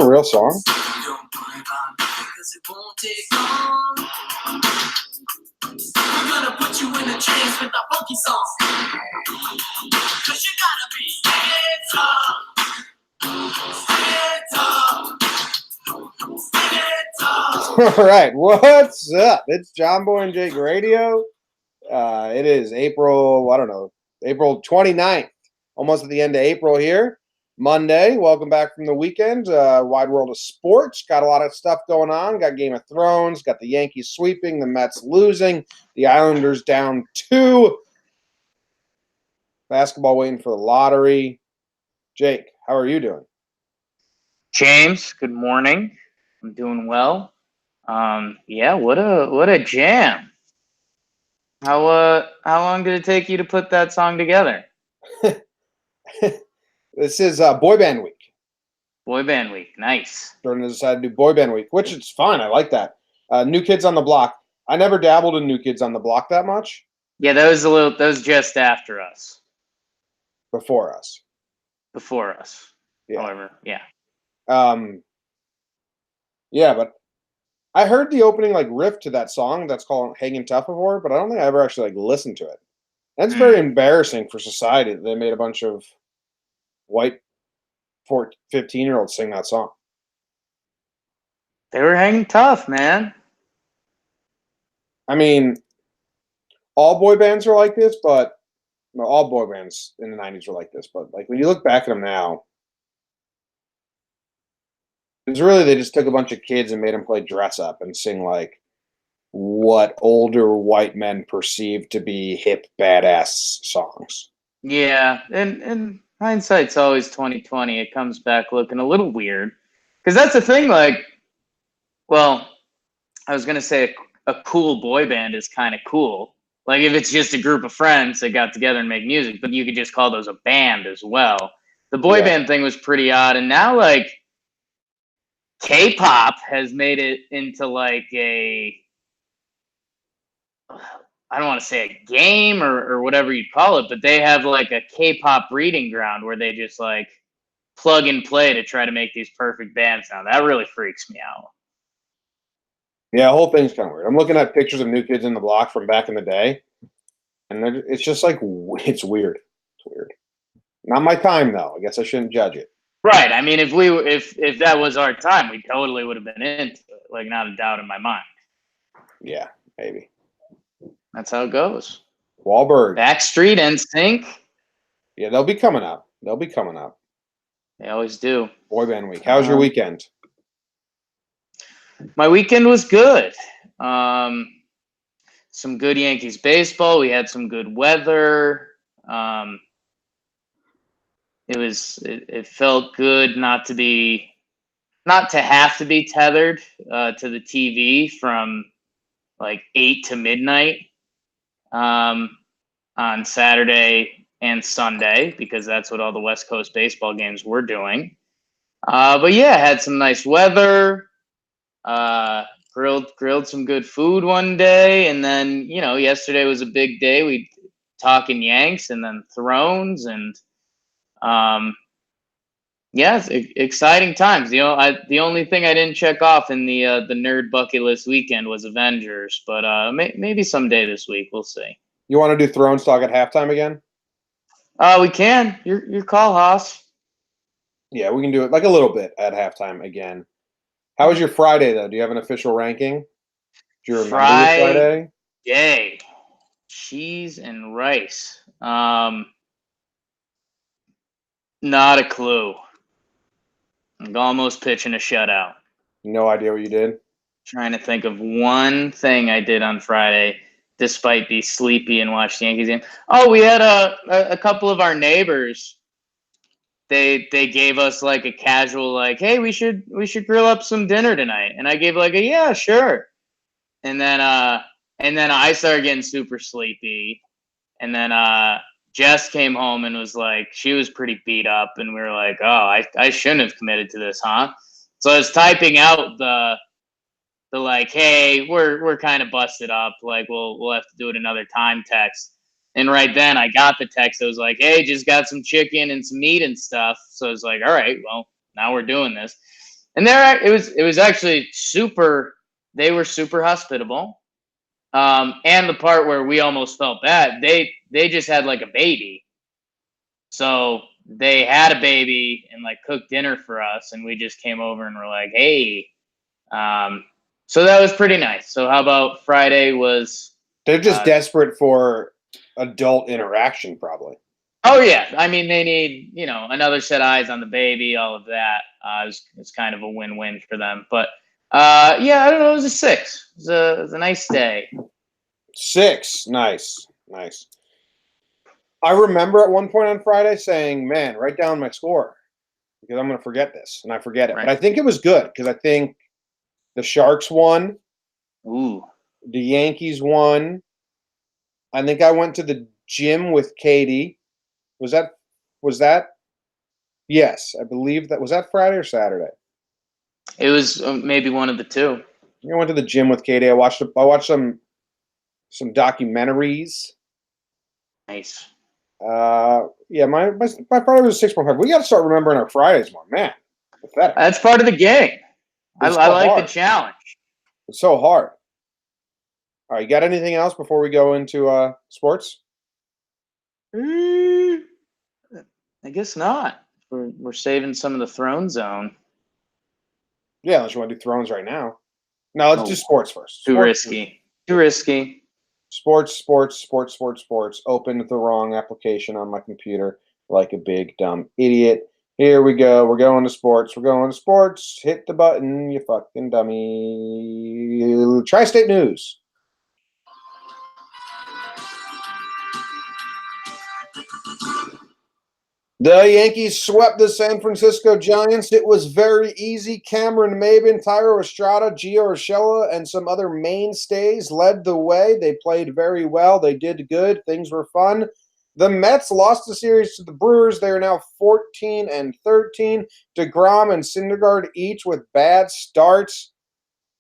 a real song? I'm gonna put you in a trance with a funky song. Cause you gotta be heads up. All right, what's up? It's Jomboy and Jake Radio. It is April 29th. Almost at the end of April here. Monday. Welcome back from the weekend. Wide world of sports. Got a lot of stuff going on. Got Game of Thrones. Got the Yankees sweeping. The Mets losing. The Islanders down 2. Basketball waiting for the lottery. Jake, how are you doing? James, good morning. I'm doing well. Yeah, what a jam. How long did it take you to put that song together? This is Boy Band Week. Boy Band Week, nice. Jordan decided to do Boy Band Week, which is fine. I like that. New Kids on the Block. I never dabbled in New Kids on the Block that much. Yeah, that was just after us. Before us. Yeah. However, yeah. Yeah, but I heard the opening riff to that song that's called Hangin' Tough before, but I don't think I ever actually listened to it. That's very embarrassing for society that they made a bunch of white 15-year-olds sing that song. They were hanging tough, man. I mean, all boy bands are like this, but all boy bands in the 90s were like this. But when you look back at them now, it's really they just took a bunch of kids and made them play dress up and sing what older white men perceive to be hip, badass songs. Yeah, and hindsight's always 20/20. It comes back looking a little weird. Because that's the thing, well, I was going to say a cool boy band is kind of cool. If it's just a group of friends that got together and make music, but you could just call those a band as well. The boy band thing was pretty odd. And now, K-pop has made it into I don't want to say a game or whatever you'd call it, but they have a K-pop breeding ground where they just plug and play to try to make these perfect bands now. That really freaks me out. Yeah, the whole thing's kind of weird. I'm looking at pictures of New Kids in the Block from back in the day, and it's just it's weird. It's weird. Not my time though. I guess I shouldn't judge it. Right. I mean, if that was our time, we totally would have been into it. Not a doubt in my mind. Yeah, maybe. That's how it goes. Wahlberg. Backstreet NSYNC. Yeah, they'll be coming up. They always do. Boy Band Week. How's your weekend? My weekend was good. Some good Yankees baseball. We had some good weather. It felt good not to have to be tethered to the TV from 8 to midnight on Saturday and Sunday, because that's what all the West Coast baseball games were doing. But yeah, had some nice weather. Grilled some good food one day, and then yesterday was a big day. We talking Yanks and then Thrones, and yeah, it's exciting times. The only thing I didn't check off in the nerd bucket list weekend was Avengers, but maybe someday this week we'll see. You want to do Thrones talk at halftime again? We can. Your call, Haas. Yeah, we can do it a little bit at halftime again. How was your Friday though? Do you have an official ranking? Do you remember your Friday? Friday, cheese and rice. Not a clue. I'm almost pitching a shutout. No idea what you did? Trying to think of one thing I did on Friday, despite being sleepy and watch the Yankees game. Oh, we had a couple of our neighbors. They gave us a casual hey, we should grill up some dinner tonight, and I gave a yeah, sure. And then I started getting super sleepy, and then Jess came home and was she was pretty beat up, and we were oh, I shouldn't have committed to this, huh? So I was typing out the hey, we're kind of busted up, we'll have to do it another time text. And right then I got the text that was hey, just got some chicken and some meat and stuff. So I was all right, well, now we're doing this. And it was actually super. They were super hospitable. And the part where we almost felt bad, they just had like a baby, so they had a baby and like cooked dinner for us, and we just came over and were like, hey. So that was pretty nice. So how about Friday was? They're just desperate for adult interaction, probably. Oh yeah, I mean they need another set of eyes on the baby, all of that. It's kind of a win-win for them. But yeah, I don't know. It was a 6. It was a nice day. 6, nice. I remember at one point on Friday saying, "Man, write down my score because I'm going to forget this," and I forget it. Right. But I think it was good because I think the Sharks won. Ooh. The Yankees won. I think I went to the gym with Katie. Was that? Yes, I believe that. Was that Friday or Saturday? It was maybe one of the two. I went to the gym with Katie. I watched some documentaries. Nice. Yeah, my Friday was 6.5. We got to start remembering our Fridays more, man. Pathetic. That's part of the game. I like the challenge. It's so hard. All right, you got anything else before we go into sports? I guess not. We're saving some of the throne zone. Yeah, unless you want to do Thrones right now. No, let's do sports first. Too risky. Too risky. Sports. Opened the wrong application on my computer like a big dumb idiot. Here we go. We're going to sports. Hit the button, you fucking dummy. Tri-State News. The Yankees swept the San Francisco Giants. It was very easy. Cameron Maybin, Tyro Estrada, Gio Urshela, and some other mainstays led the way. They played very well. They did good. Things were fun. The Mets lost the series to the Brewers. They are now 14-13. DeGrom and Syndergaard each with bad starts.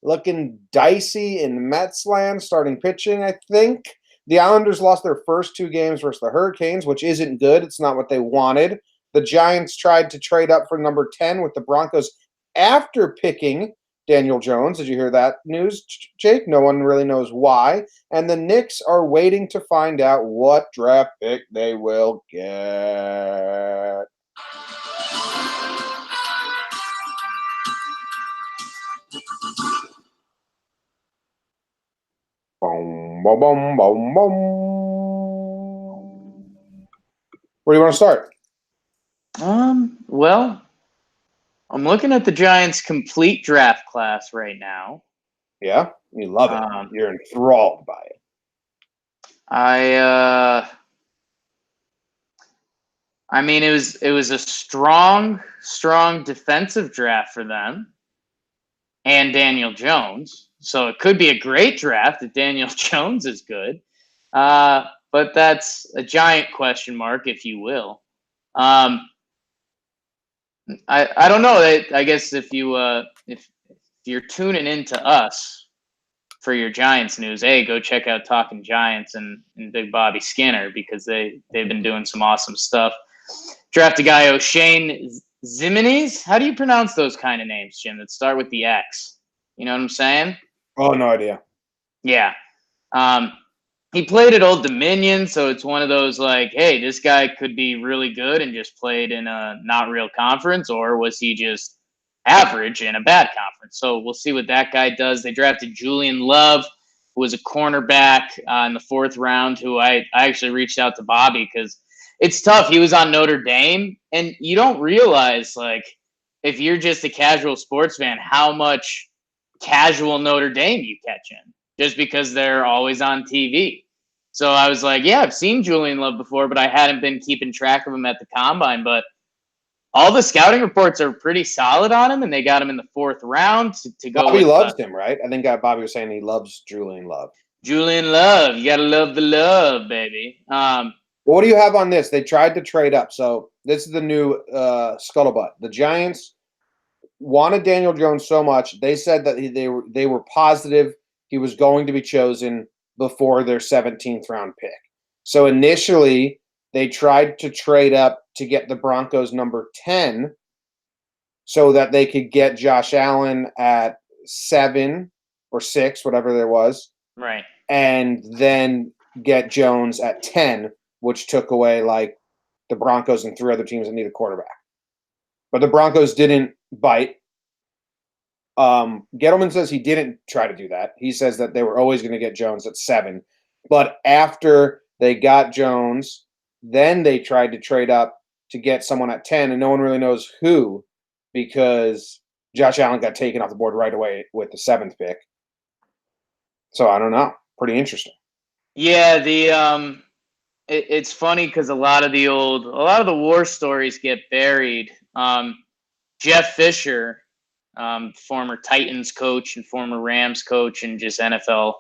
Looking dicey in Mets land, starting pitching, I think. The Islanders lost their first 2 games versus the Hurricanes, which isn't good. It's not what they wanted. The Giants tried to trade up for number 10 with the Broncos after picking Daniel Jones. Did you hear that news, Jake? No one really knows why. And the Knicks are waiting to find out what draft pick they will get. Boom, boom, boom, boom, boom. Where do you want to start? Well, I'm looking at the Giants' complete draft class right now. Yeah, you love it. You're enthralled by it. I mean, it was a strong defensive draft for them and Daniel Jones. So it could be a great draft if Daniel Jones is good. But that's a giant question mark, if you will. I don't know. I guess if you're tuning into us for your Giants news, hey, go check out Talking Giants and Big Bobby Skinner because they've been doing some awesome stuff. Draft a guy, O'Shane Ximenes. How do you pronounce those kind of names, Jim, that start with the X? You know what I'm saying? Oh, no idea. Yeah. He played at Old Dominion, so it's one of those like, hey, this guy could be really good and just played in a not real conference, or was he just average in a bad conference? So we'll see what that guy does. They drafted Julian Love, who was a cornerback in the 4th round, who I actually reached out to Bobby because it's tough. He was on Notre Dame, and you don't realize, like, if you're just a casual sports fan, how much casual Notre Dame you catch in just because they're always on TV. So I was like, yeah, I've seen Julian Love before, but I hadn't been keeping track of him at the combine. But all the scouting reports are pretty solid on him, and they got him in the 4th round to go. Bobby loves him, right? I think Bobby was saying he loves Julian Love. Julian Love. You got to love the love, baby. Well, what do you have on this? They tried to trade up. So this is the new scuttlebutt. The Giants wanted Daniel Jones so much. They said that they were positive he was going to be chosen before their 17th round pick. So initially, they tried to trade up to get the Broncos number 10, so that they could get Josh Allen at 7 or 6, whatever there was, Right. and then get Jones at 10, which took away like the Broncos and 3 other teams that need a quarterback. But the Broncos didn't bite. Gettleman says he didn't try to do that. He says that they were always going to get Jones at 7. But after they got Jones, then they tried to trade up to get someone at 10, and no one really knows who, because Josh Allen got taken off the board right away with the 7th pick. So I don't know. Pretty interesting. Yeah, it's funny because a lot of the war stories get buried. Jeff Fisher, former Titans coach and former Rams coach and just NFL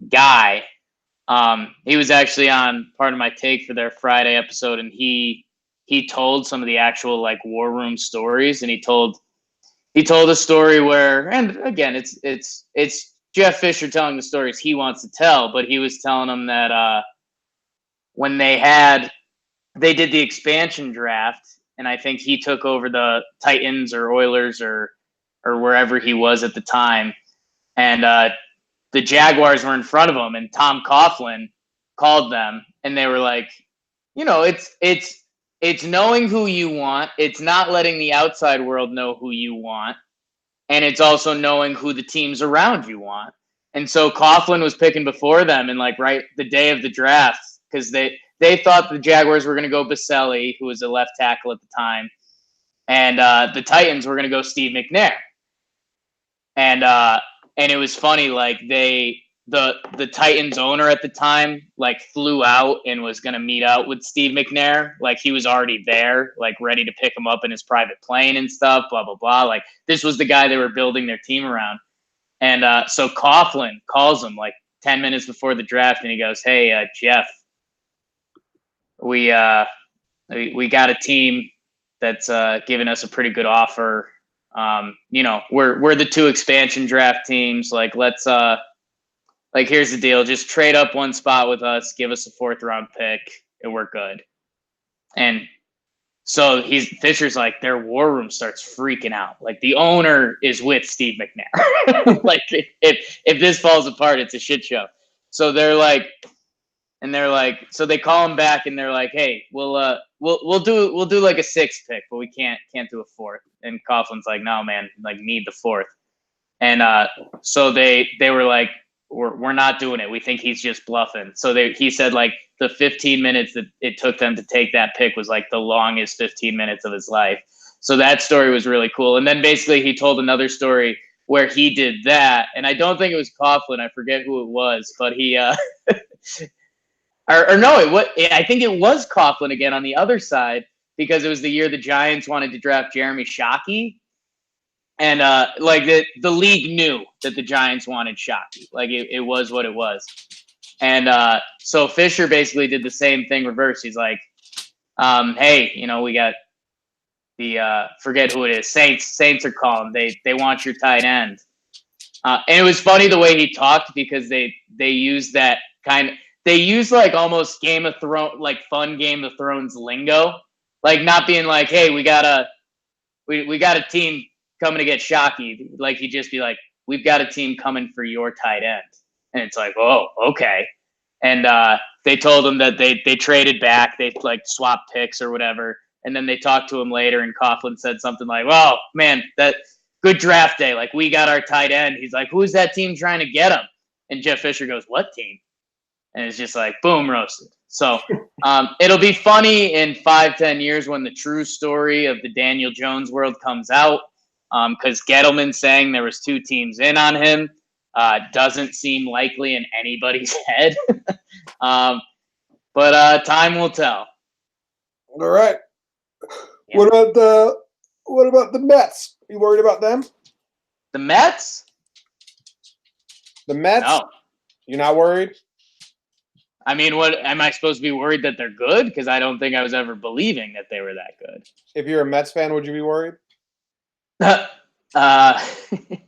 guy, he was actually on Part of My Take for their Friday episode, and he told some of the actual like war room stories, and he told a story where, and again, it's Jeff Fisher telling the stories he wants to tell, but he was telling them that when they did the expansion draft, and I think he took over the Titans or Oilers or wherever he was at the time, and the Jaguars were in front of him, and Tom Coughlin called them, and they were like, it's knowing who you want, it's not letting the outside world know who you want, and it's also knowing who the teams around you want. And so Coughlin was picking before them, and like right the day of the draft, because they thought the Jaguars were going to go Baselli, who was a left tackle at the time, and the Titans were going to go Steve McNair. And it was funny, like the Titans owner at the time like flew out and was going to meet out with Steve McNair. Like he was already there, like ready to pick him up in his private plane and stuff, blah, blah, blah. Like this was the guy they were building their team around. And so Coughlin calls him like 10 minutes before the draft, and he goes, "Hey, Jeff, we got a team that's giving us a pretty good offer. We're the 2 expansion draft teams. Like, let's here's the deal. Just trade up 1 spot with us, give us a 4th round pick, and we're good." And so Fisher's like, their war room starts freaking out. Like the owner is with Steve McNair. Like if this falls apart, it's a shit show. So they're like, so they call him back, and they're like, "Hey, we'll do like a 6th pick, but we can't do a 4th." And Coughlin's like, "No, man, like need the 4th." And so they were like, we're not doing it. We think he's just bluffing. So he said like the 15 minutes that it took them to take that pick was like the longest 15 minutes of his life. So that story was really cool. And then basically he told another story where he did that, and I don't think it was Coughlin. I forget who it was, but he I think it was Coughlin again on the other side, because it was the year the Giants wanted to draft Jeremy Shockey. And the league knew that the Giants wanted Shockey. Like it was what it was. And so Fisher basically did the same thing reverse. He's like, "Hey, we got the forget who it is. Saints are calling. They want your tight end." And it was funny the way he talked, because they used that they use like almost Game of Thrones, like fun Game of Thrones lingo, like not being like, "Hey, we got a team coming to get Shockey." Like he'd just be like, "We've got a team coming for your tight end." And it's like, "Oh, okay." And they told him that they traded back, they like swapped picks or whatever. And then they talked to him later, and Coughlin said something like, "Well, man, that good draft day. Like we got our tight end." He's like, "Who's that team trying to get him?" And Jeff Fisher goes, "What team?" And it's just like, boom, roasted. So it'll be funny in 5-10 years when the true story of the Daniel Jones world comes out, because Gettleman saying there was 2 teams in on him doesn't seem likely in anybody's head. But time will tell. All right. Yeah. What about the Mets? You worried about them? The Mets? The Mets? No. You're not worried? I mean, what am I supposed to be worried that they're good? Because I don't think I was ever believing that they were that good. If you're a Mets fan, would you be worried?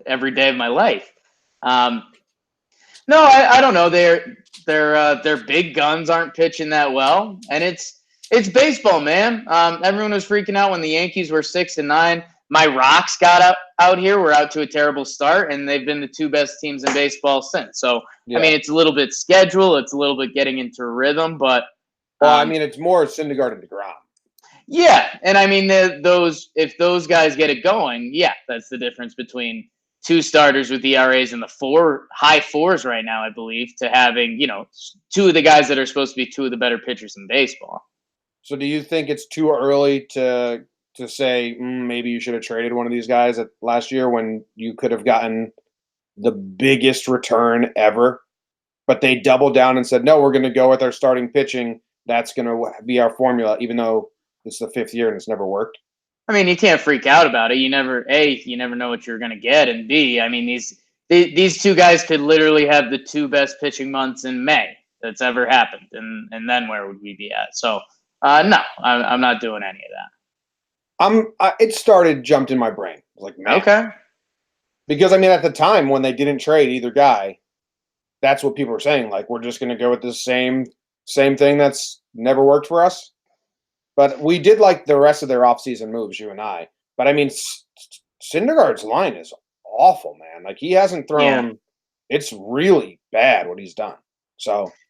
Every day of my life. No, I don't know. Their big guns aren't pitching that well, and it's baseball, man. Everyone was freaking out when the Yankees were 6-9. my Rocks got out here. We're out to a terrible start, and they've been the two best teams in baseball since. So, Yeah. I mean, it's a little bit schedule. It's a little bit getting into rhythm, but Well, I mean, it's more Syndergaard and DeGrom. yeah, and I mean if those guys get it going, yeah, that's the difference between two starters with ERAs in the high fours right now, I believe, to having two of the guys that are supposed to be two of the better pitchers in baseball. So, do you think it's too early to say maybe you should have traded one of these guys last year when you could have gotten the biggest return ever? But they doubled down and said, no, we're going to go with our starting pitching. That's going to be our formula, even though it's the 5th year and it's never worked. I mean, you can't freak out about it. You never know what you're going to get, and B, I mean, these two guys could literally have the two best pitching months in May that's ever happened, and then where would we be at? So, no, I'm not doing any of that. It jumped in my brain. Like, man. Okay. Because, I mean, at the time when they didn't trade either guy, that's what people were saying. Like, we're just going to go with the same thing that's never worked for us. But we did like the rest of their offseason moves, you and I. But, I mean, Syndergaard's line is awful, man. Like, he hasn't thrown – it's really bad what he's done. So –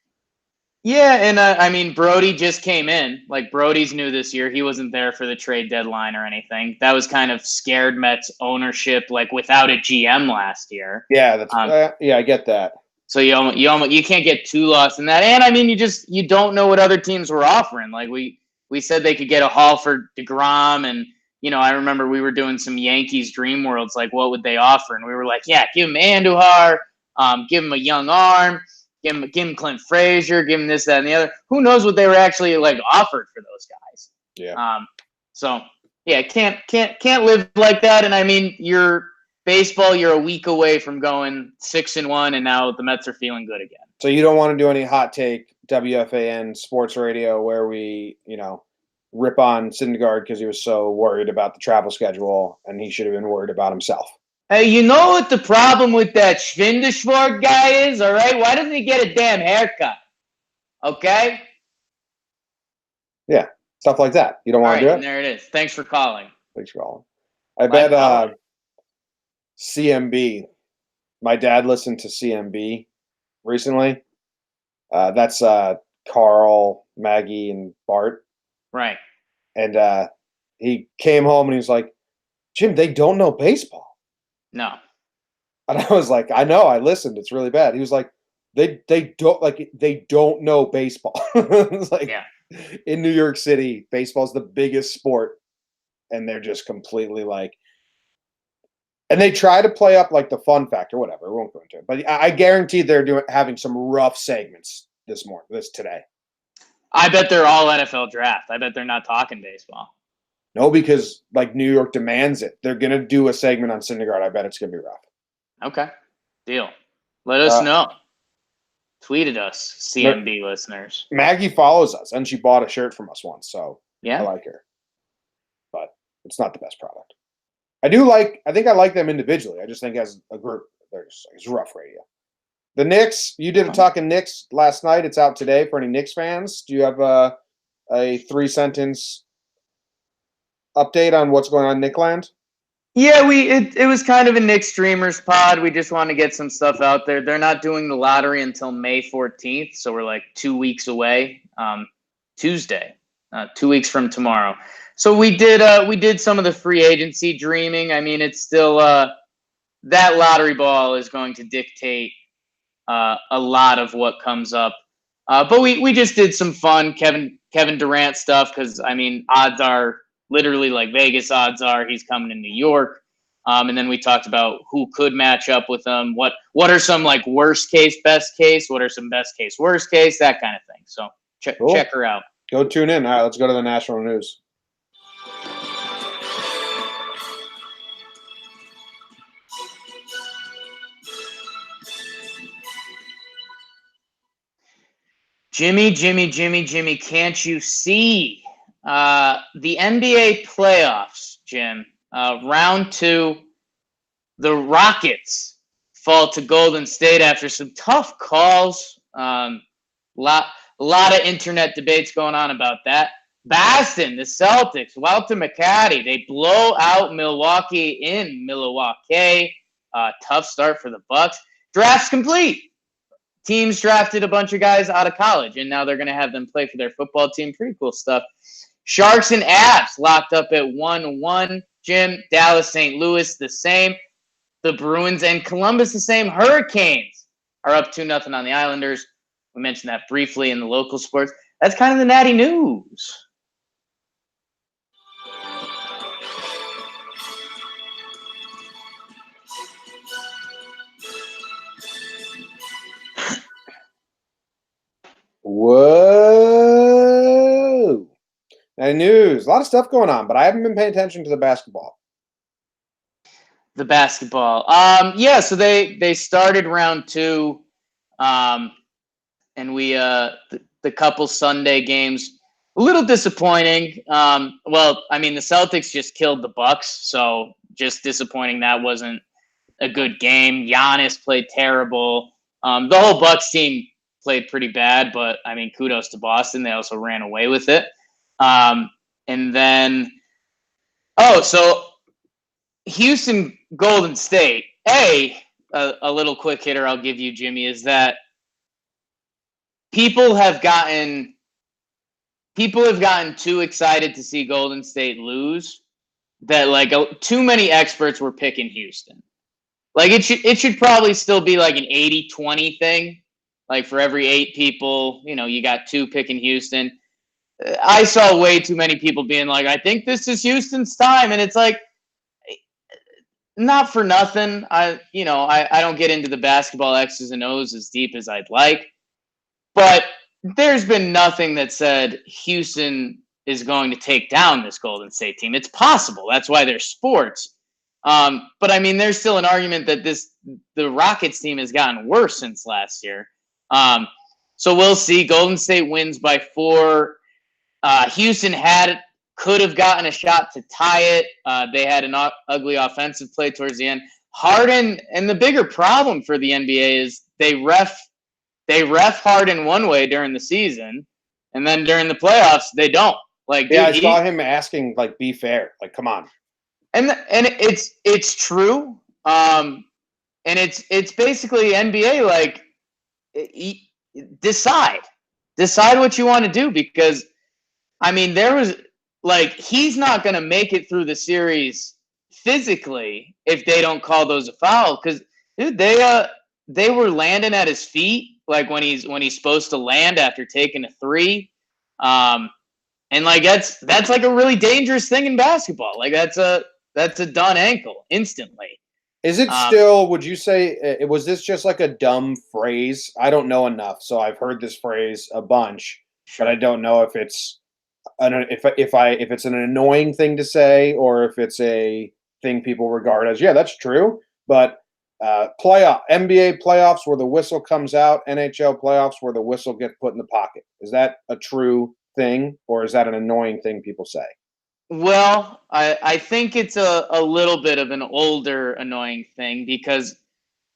yeah, and I mean, Brody just came in. Like, Brody's new this year. He wasn't there for the trade deadline or anything. That was kind of scared Mets ownership, like, without a GM last year. Yeah, that's I get that. So you can't get too lost in that. And I mean, you don't know what other teams were offering. Like, we said they could get a haul for DeGrom, and I remember we were doing some Yankees dream worlds. Like, what would they offer? And we were like, yeah, give him Andujar, give him a young arm. Give him Clint Frazier, give him this, that, and the other. Who knows what they were actually like offered for those guys? Yeah. So yeah, can't live like that. And I mean, you're a week away from going 6-1, and now the Mets are feeling good again. So you don't want to do any hot take WFAN sports radio where we, rip on Syndergaard because he was so worried about the travel schedule and he should have been worried about himself. Hey, you know what the problem with that Schwindeshwart guy is, all right? Why doesn't he get a damn haircut? Okay? Yeah, stuff like that. You don't want to do it? And there it is. Thanks for calling. I bet CMB. My dad listened to CMB recently. That's Carl, Maggie, and Bart. Right. And he came home and he was like, Jim, they don't know baseball. No. And I was like, I know, I listened. It's really bad. He was like, they don't know baseball. It's like, in New York City, baseball's the biggest sport, and they're just completely like, and they try to play up like the fun factor, whatever. We won't go into it, but I guarantee they're having some rough segments today. I bet they're all NFL draft. I bet they're not talking baseball. No, because like New York demands it. They're gonna do a segment on Syndergaard. I bet it's gonna be rough. Okay, deal. Let us know. Tweet at us, CMB listeners. Maggie follows us, and she bought a shirt from us once, so yeah, I like her. But it's not the best product. I think I like them individually. I just think as a group, it's rough radio. The Knicks, you did a talking Knicks last night. It's out today for any Knicks fans. Do you have a 3-sentence update on what's going on in Knickland? Yeah, it was kind of a Knicks streamers pod. We just want to get some stuff out there. They're not doing the lottery until May 14th, so we're like 2 weeks away. Tuesday, 2 weeks from tomorrow. So we did some of the free agency dreaming. I mean, it's still that lottery ball is going to dictate a lot of what comes up. But we just did some fun Kevin Durant stuff because, I mean, odds are literally like Vegas odds are he's coming to New York. And then we talked about who could match up with him. What are some like worst case, best case? What are some best case, worst case? That kind of thing. So check her out. Go tune in. All right, let's go to the national news. Jimmy, can't you see? The NBA playoffs, Jim. Round 2, the Rockets fall to Golden State after some tough calls. A lot of internet debates going on about that. Boston, the Celtics, Walter McCarty, they blow out Milwaukee in Milwaukee. Tough start for the Bucks. Draft's complete. Teams drafted a bunch of guys out of college, and now they're going to have them play for their football team. Pretty cool stuff. Sharks and Avs locked up at 1-1. Jim, Dallas, St. Louis, the same. The Bruins and Columbus, the same. Hurricanes are up 2-0 on the Islanders. We mentioned that briefly in the local sports. That's kind of the natty news. Whoa. Natty news. A lot of stuff going on, but I haven't been paying attention to the basketball. The basketball. Yeah, so they started round 2. And we the couple Sunday games, a little disappointing. Well, I mean, the Celtics just killed the Bucks, so just disappointing that wasn't a good game. Giannis played terrible. The whole Bucks team played pretty bad, but I mean, kudos to Boston. They also ran away with it. And then, so Houston, Golden State. A little quick hitter I'll give you, Jimmy, is that people have gotten too excited to see Golden State lose that like too many experts were picking Houston. Like it should probably still be like an 80-20 thing. Like for every 8 people, you got 2 picking Houston. I saw way too many people being like, I think this is Houston's time. And it's like, not for nothing. I don't get into the basketball X's and O's as deep as I'd like. But there's been nothing that said Houston is going to take down this Golden State team. It's possible. That's why they're sports. But I mean, there's still an argument that the Rockets team has gotten worse since last year. So we'll see. Golden State wins by 4. Houston could have gotten a shot to tie it. They had an ugly offensive play towards the end. Harden, and the bigger problem for the NBA is they ref Harden one way during the season, and then during the playoffs they don't. Like, yeah, I saw him asking, like, be fair. Like, come on. And it's true. And it's basically NBA, like, decide what you want to do, because I mean, there was like, he's not going to make it through the series physically if they don't call those a foul, because dude, they were landing at his feet like when he's supposed to land after taking a 3. And like that's like a really dangerous thing in basketball. Like that's a done ankle instantly. Is it still, would you say, was this just like a dumb phrase? I don't know enough, so I've heard this phrase a bunch, but I don't know if it's if it's an annoying thing to say or if it's a thing people regard as, yeah, that's true. But NBA playoffs where the whistle comes out, NHL playoffs where the whistle gets put in the pocket. Is that a true thing, or is that an annoying thing people say? Well, I think it's a little bit of an older annoying thing, because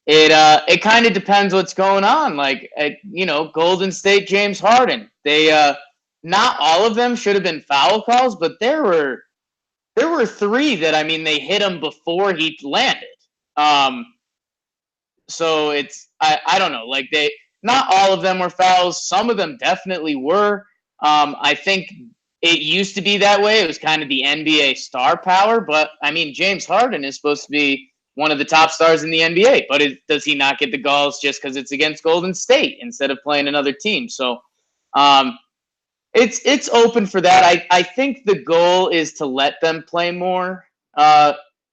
it kind of depends what's going on. Like, Golden State, James Harden, they not all of them should have been foul calls, but there were 3 that, I mean, they hit him before he landed. So it's I don't know, like not all of them were fouls. Some of them definitely were. I think it used to be that way. It was kind of the NBA star power, but I mean, James Harden is supposed to be one of the top stars in the NBA, but does he not get the calls just because it's against Golden State instead of playing another team? So it's open for that. I think the goal is to let them play more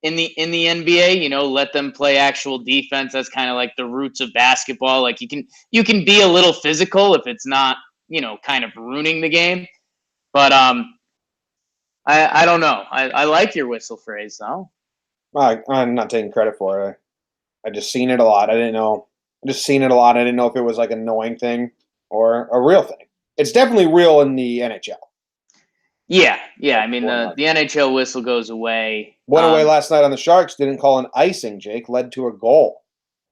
in the NBA. Let them play actual defense. That's kind of like the roots of basketball. Like you can be a little physical if it's not kind of ruining the game. But I don't know. I like your whistle phrase though. I'm not taking credit for it. I just seen it a lot. I didn't know. I just seen it a lot. I didn't know if it was like an annoying thing or a real thing. It's definitely real in the NHL. Yeah. I mean, the NHL whistle goes away. Went away last night on the Sharks. Didn't call an icing, Jake. Led to a goal.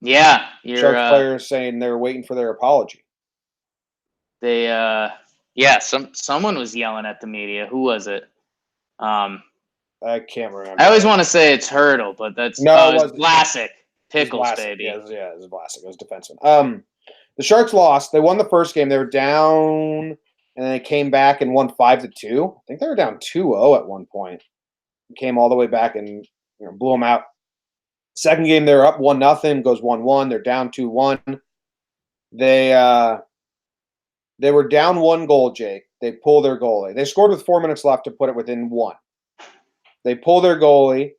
Yeah. Sharks players saying they're waiting for their apology. They Yeah, someone was yelling at the media. Who was it? Um, I can't remember. I always want to say it's Hurdle, but that's No, it it's wasn't. Vlasic. It was Pickles, Vlasic. baby. Yeah, it was Vlasic. It was defenseman. The Sharks lost. They won the first game. They were down, and then they came back and won 5-2. I think they were down 2-0 at one point. Came all the way back and blew them out. Second game, they're up 1-0, goes 1-1. They're down 2-1. They were down 1 goal, Jake. They pull their goalie. They scored with 4 minutes left to put it within 1. They pull their goalie,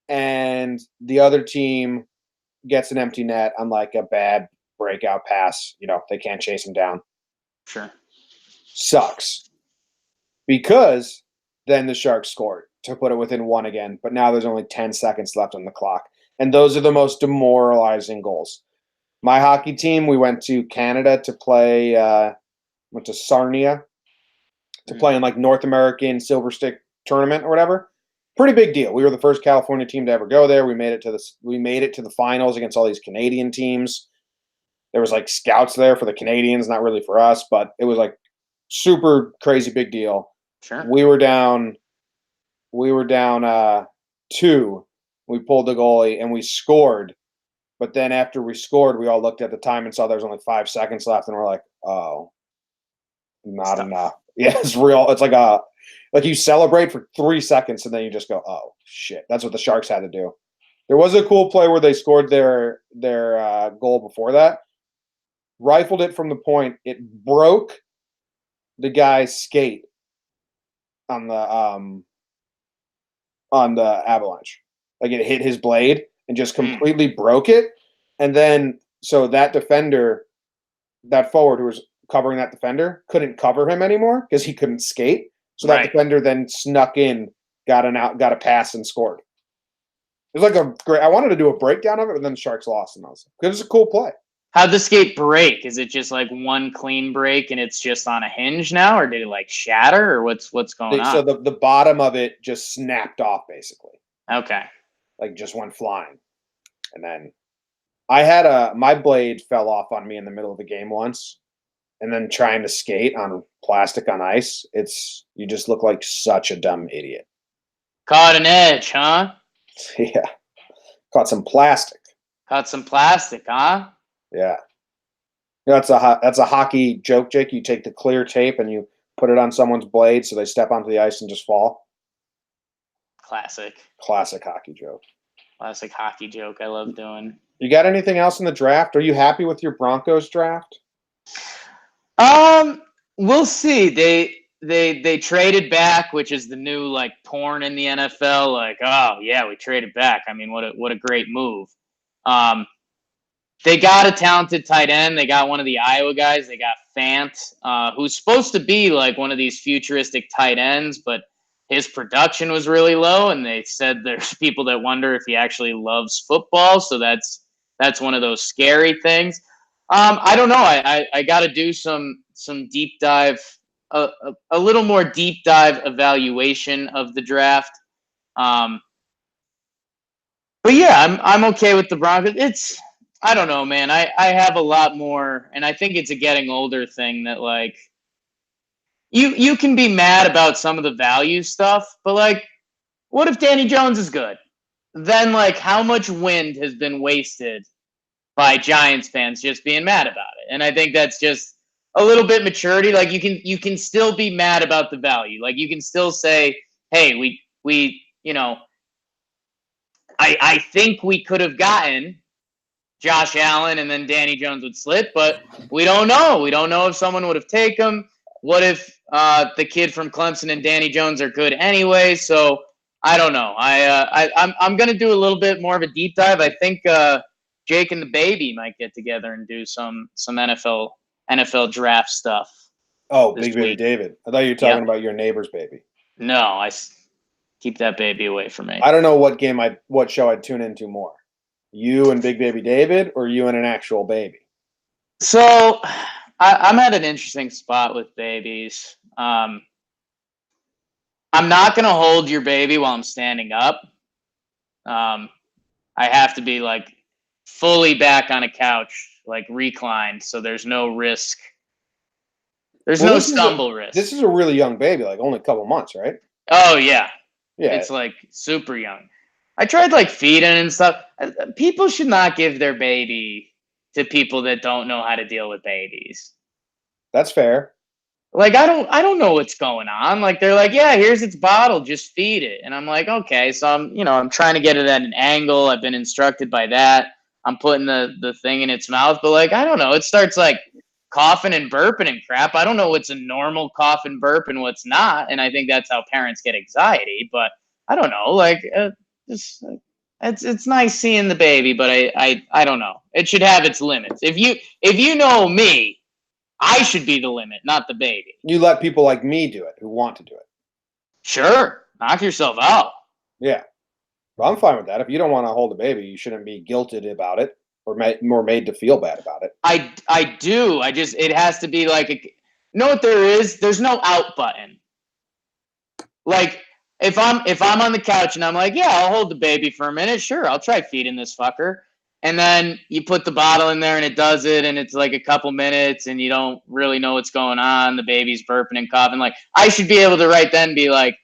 and the other team gets an empty net on like a bad breakout pass. They can't chase him down. Sure. Sucks. Because then the Sharks scored to put it within 1 again, but now there's only 10 seconds left on the clock. And those are the most demoralizing goals. My hockey team, we went to Canada to play, went to Sarnia to play in like North American Silver Stick tournament or whatever. Pretty big deal. We were the first California team to ever go there. We made it to the finals against all these Canadian teams. There was like scouts there for the Canadians, not really for us, but it was like super crazy big deal. Sure. We were down 2. We pulled the goalie and we scored. But then after we scored, we all looked at the time and saw there was only 5 seconds left, and we're like, "Oh, not enough." Yeah, it's real. It's like you celebrate for 3 seconds and then you just go, "Oh shit!" That's what the Sharks had to do. There was a cool play where they scored their goal before that, rifled it from the point. It broke the guy's skate on the Avalanche. Like it hit his blade and just completely broke it. And then so that defender, that forward who was covering that defender, couldn't cover him anymore because he couldn't skate. So that defender then snuck in, got a pass and scored. It was like a great. I wanted to do a breakdown of it, but then the Sharks lost, and it was a cool play. How'd the skate break? Is it just like one clean break and it's just on a hinge now, or did it like shatter, or what's going on? So the bottom of it just snapped off, basically. Okay. Like just went flying, and then I had my blade fell off on me in the middle of the game once, and then trying to skate on plastic on ice, you just look like such a dumb idiot. Caught an edge, huh? Yeah, caught some plastic. Caught some plastic, huh? Yeah, that's a hockey joke, Jake. You take the clear tape and you put it on someone's blade so they step onto the ice and just fall. Classic hockey joke. Classic hockey joke. I love doing. You got anything else in the draft? Are you happy with your Broncos draft? We'll see. They traded back, which is the new like porn in the NFL. Like, oh yeah, we traded back. I mean, what a great move. They got a talented tight end. They got one of the Iowa guys. They got Fant, who's supposed to be like one of these futuristic tight ends, but his production was really low. And they said there's people that wonder if he actually loves football. So that's one of those scary things. I don't know. I got to do some deep dive, a little more deep dive evaluation of the draft. But yeah, I'm okay with the Broncos. I don't know, man. I have a lot more, and I think it's a getting older thing that like you can be mad about some of the value stuff, but like, what if Danny Jones is good? Then like, how much wind has been wasted by Giants fans just being mad about it? And I think that's just a little bit maturity. Like you can still be mad about the value. Like you can still say, hey, we I think we could have gotten Josh Allen and then Danny Jones would slip, but we don't know. We don't know if someone would have taken him. What if the kid from Clemson and Danny Jones are good anyway? So I don't know. I'm going to do a little bit more of a deep dive. I think Jake and the baby might get together and do some NFL draft stuff. Oh, Big Baby David. I thought you were talking about your neighbor's baby. No, keep that baby away from me. I don't know what show I'd tune into more. You and Big Baby David, or you and an actual baby? So I'm at an interesting spot with babies. I'm not going to hold your baby while I'm standing up. I have to be like fully back on a couch, like reclined, so there's no risk There's Well, no stumble risk. This is a really young baby, like only a couple months, right? Oh yeah. Yeah. It's like super young. I tried like feeding and stuff. People should not give their baby to people that don't know how to deal with babies. That's fair. Like I don't know what's going on. Like they're like, yeah, here's its bottle, just feed it. And I'm like, okay, so I'm trying to get it at an angle. I've been instructed by that. I'm putting the thing in its mouth, but like I don't know, it starts like coughing and burping and crap. I don't know what's a normal cough and burp and what's not, and I think that's how parents get anxiety. But I don't know, like it's nice seeing the baby, but I don't know. It should have its limits. If you know me, I should be the limit, not the baby. You let people like me do it who want to do it. Sure, knock yourself out. Yeah. Well, I'm fine with that. If you don't want to hold a baby, you shouldn't be guilted about it or made to feel bad about it. I do. It has to be like you know what there is? There's no out button. Like if I'm on the couch and I'm like, yeah, I'll hold the baby for a minute. Sure, I'll try feeding this fucker. And then you put the bottle in there and it does it, and it's like a couple minutes and you don't really know what's going on. The baby's burping and coughing. Like I should be able to right then be like,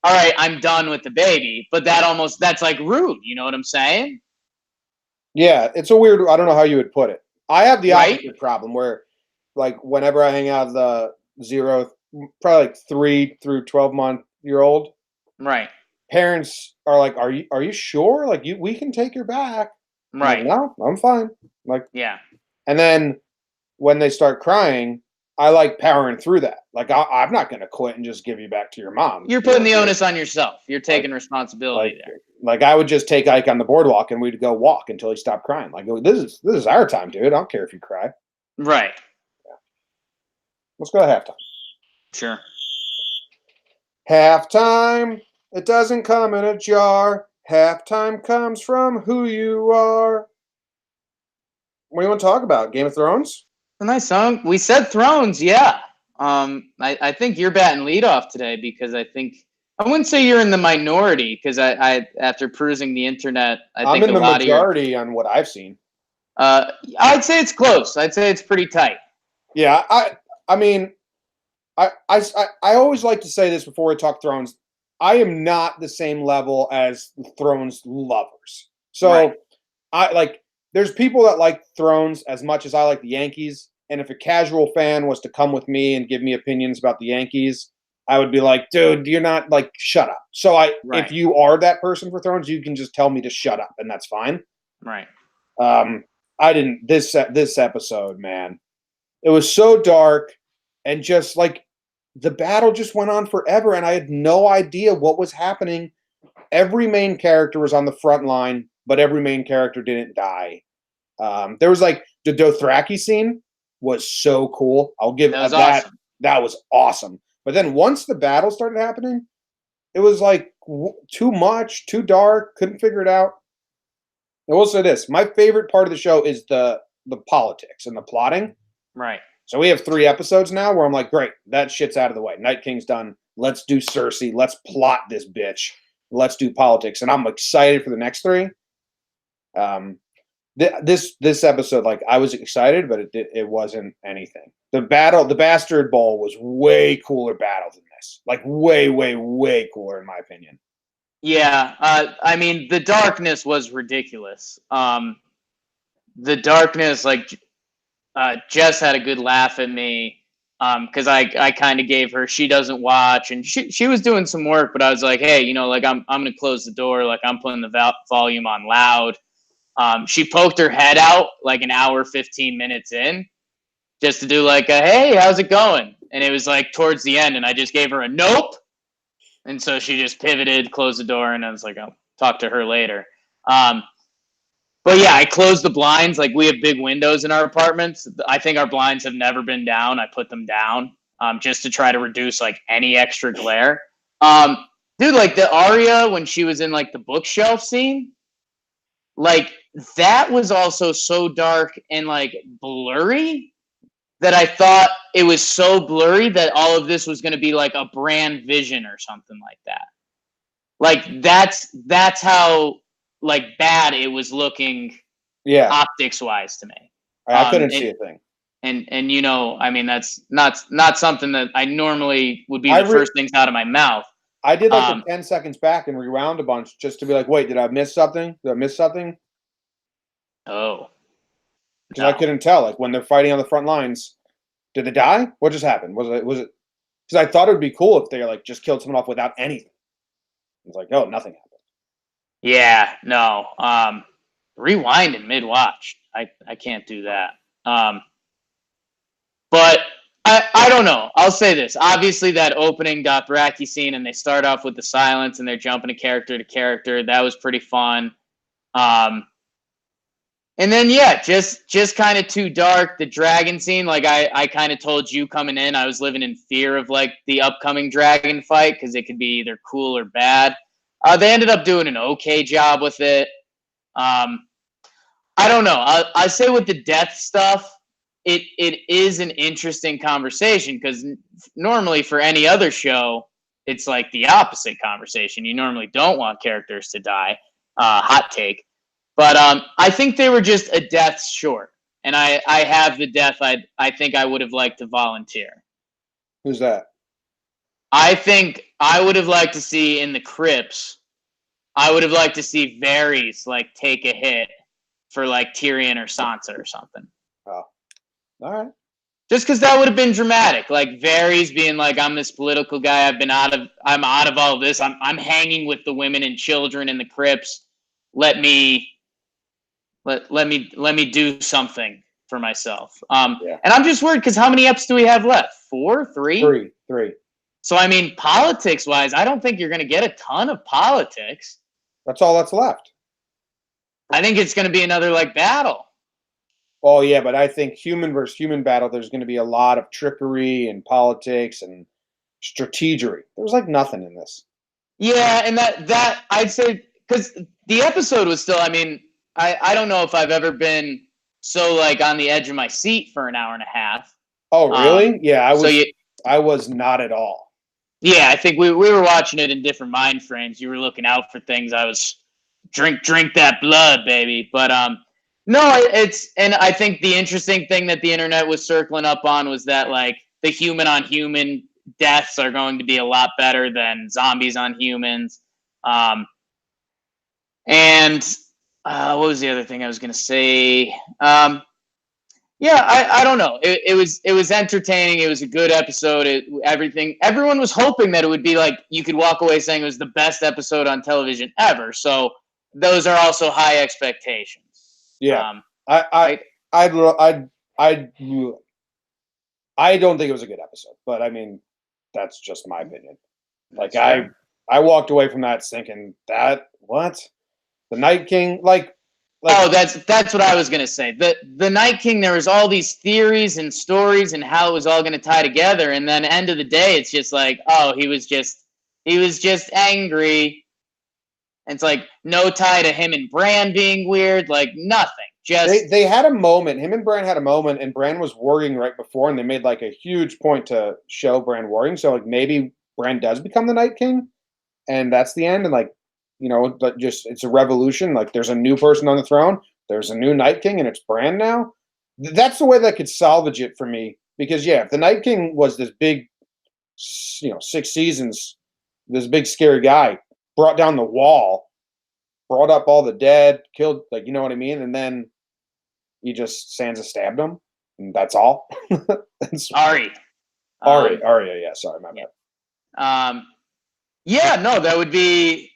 all right, I'm done with the baby. But that's like rude. You know what I'm saying? Yeah, it's a weird. I don't know how you would put it. I have the Right? opposite problem where, like, whenever I hang out with the probably like 3 through 12-month-year-old, Right. parents are like, "Are you sure? Like, we can take your back." I'm like, Right. no, I'm fine. Like, Yeah. and then when they start crying, I like powering through that. Like, I'm not going to quit and just give you back to your mom. You're putting the onus on yourself. You're taking responsibility there. Like I would just take Ike on the boardwalk and we'd go walk until he stopped crying. Like, this is our time, dude. I don't care if you cry. Right. Let's go to halftime. Sure. Halftime. It doesn't come in a jar. Halftime comes from who you are. What do you want to talk about? Game of Thrones? A nice song. We said Thrones, yeah. I think you're batting leadoff today because I wouldn't say you're in the minority because I after perusing the internet, I'm think in a the lot majority on what I've seen. I'd say it's close. I'd say it's pretty tight. Yeah, I mean, I always like to say this before we talk Thrones. I am not the same level as Thrones lovers. So Right. there's people that like Thrones as much as I like the Yankees. And if a casual fan was to come with me and give me opinions about the Yankees, I would be like, dude, you're not like, shut up. So Right. if you are that person for Thrones, you can just tell me to shut up, and that's fine. Right. I didn't this episode, man. It was so dark, and just like the battle just went on forever, and I had no idea what was happening. Every main character was on the front line, but every main character didn't die. There was like the Dothraki scene was so cool. I'll give That was that. awesome. That was awesome. But then once the battle started happening, it was like too much, too dark. Couldn't figure it out. I will say this: my favorite part of the show is the politics and the plotting. Right. So we have 3 episodes now where I'm like, great, that shit's out of the way. Night King's done. Let's do Cersei. Let's plot this bitch. Let's do politics, and I'm excited for the next 3. This episode, like I was excited, but it wasn't anything. The Bastard Bowl was way cooler battle than this. Like way cooler in my opinion. Yeah. I mean, the darkness was ridiculous. The darkness, like Jess had a good laugh at me because I kind of gave her, she doesn't watch, and she was doing some work, but I was like, hey, like I'm gonna close the door, like I'm putting the volume on loud. She poked her head out like an hour 15 minutes in just to do like a hey, how's it going, and it was like towards the end, and I just gave her a nope, and so she just pivoted, closed the door, and I was like, I'll talk to her later. But yeah, I closed the blinds. Like we have big windows in our apartments. I think our blinds have never been down. I put them down just to try to reduce like any extra glare. Dude, like the Arya when she was in like the bookshelf scene, like that was also so dark and like blurry that I thought it was so blurry that all of this was going to be like a brand vision or something like that. Like that's how like bad it was looking, Yeah, optics wise to me. I couldn't see a thing. And you know, I mean, that's not something that I normally would be the first things out of my mouth. I did like the 10 seconds back and rewound a bunch just to be like, wait, did I miss something? Did I miss something? Oh, Because I couldn't tell. Like when they're fighting on the front lines, did they die? What just happened? Was it? Because I thought it would be cool if they like just killed someone off without anything. It's like, no, nothing happened. Yeah, no. Rewind in mid watch. I can't do that. But I don't know. I'll say this. Obviously, that opening Dothraki scene, and they start off with the silence, and they're jumping to character. That was pretty fun. And then yeah, just kind of too dark. The dragon scene, like I kind of told you coming in, I was living in fear of like the upcoming dragon fight because it could be either cool or bad. They ended up doing an okay job with it. I don't know. I say with the death stuff, it is an interesting conversation because normally for any other show, it's like the opposite conversation. You normally don't want characters to die. Hot take. But I think they were just a death short. And I have the death I think I would have liked to volunteer. Who's that? I think I would have liked to see in the crypts, I would have liked to see Varys like take a hit for like Tyrion or Sansa or something. Oh, all right. Just because that would have been dramatic, like Varys being like, "I'm this political guy. I'm out of all of this. I'm hanging with the women and children in the crypts. Let me do something for myself." Yeah. And I'm just worried because how many eps do we have left? 4, 3? Three. So I mean, politics wise, I don't think you're going to get a ton of politics. That's all that's left. I think it's going to be another like battle. Oh yeah, but I think human versus human battle, there's going to be a lot of trickery and politics and strategery. There's like nothing in this. Yeah, and that I'd say because the episode was still. I mean, I don't know if I've ever been so like on the edge of my seat for an hour and a half. Oh really? Yeah, I was. So I was not at all. Yeah, I think we were watching it in different mind frames. You were looking out for things. I was drink that blood, baby. But no, and I think the interesting thing that the internet was circling up on was that like the human on human deaths are going to be a lot better than zombies on humans. And what was the other thing I was going to say? Yeah, I don't know. It was entertaining. It was a good episode. Everyone was hoping that it would be like you could walk away saying it was the best episode on television ever. So those are also high expectations. Yeah, I don't think it was a good episode, but I mean that's just my opinion. Like I walked away from that thinking that what the Night King like. Oh, that's what I was gonna say. The Night King, there was all these theories and stories and how it was all gonna tie together, and then end of the day, it's just like, oh, he was just angry. And it's like no tie to him and Bran being weird, like nothing. Just they had a moment. Him and Bran had a moment, and Bran was worrying right before, and they made like a huge point to show Bran worrying. So like maybe Bran does become the Night King, and that's the end, and like. You know, but just it's a revolution. Like there's a new person on the throne. There's a new Night King, and it's Bran now. That's the way that could salvage it for me. Because yeah, if the Night King was this big, 6 seasons, this big scary guy, brought down the wall, brought up all the dead, killed, like you know what I mean, and then he just Sansa stabbed him, and that's all. Arya. Yeah, sorry, my bad. Yeah, no, that would be.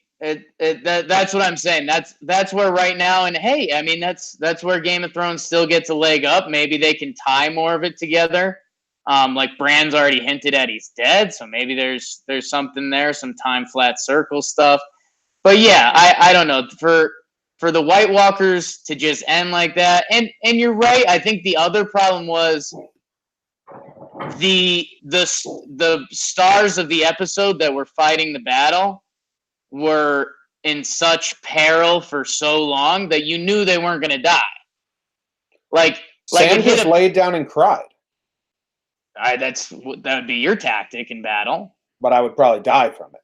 That's what I'm saying. That's where right now, and hey, I mean that's where Game of Thrones still gets a leg up. Maybe they can tie more of it together. Like Bran's already hinted at he's dead, so maybe there's something there, some time flat circle stuff. But yeah, I don't know for the White Walkers to just end like that. And you're right. I think the other problem was the stars of the episode that were fighting the battle were in such peril for so long that you knew they weren't going to die. Like Sam just laid down and cried. That would be your tactic in battle. But I would probably die from it.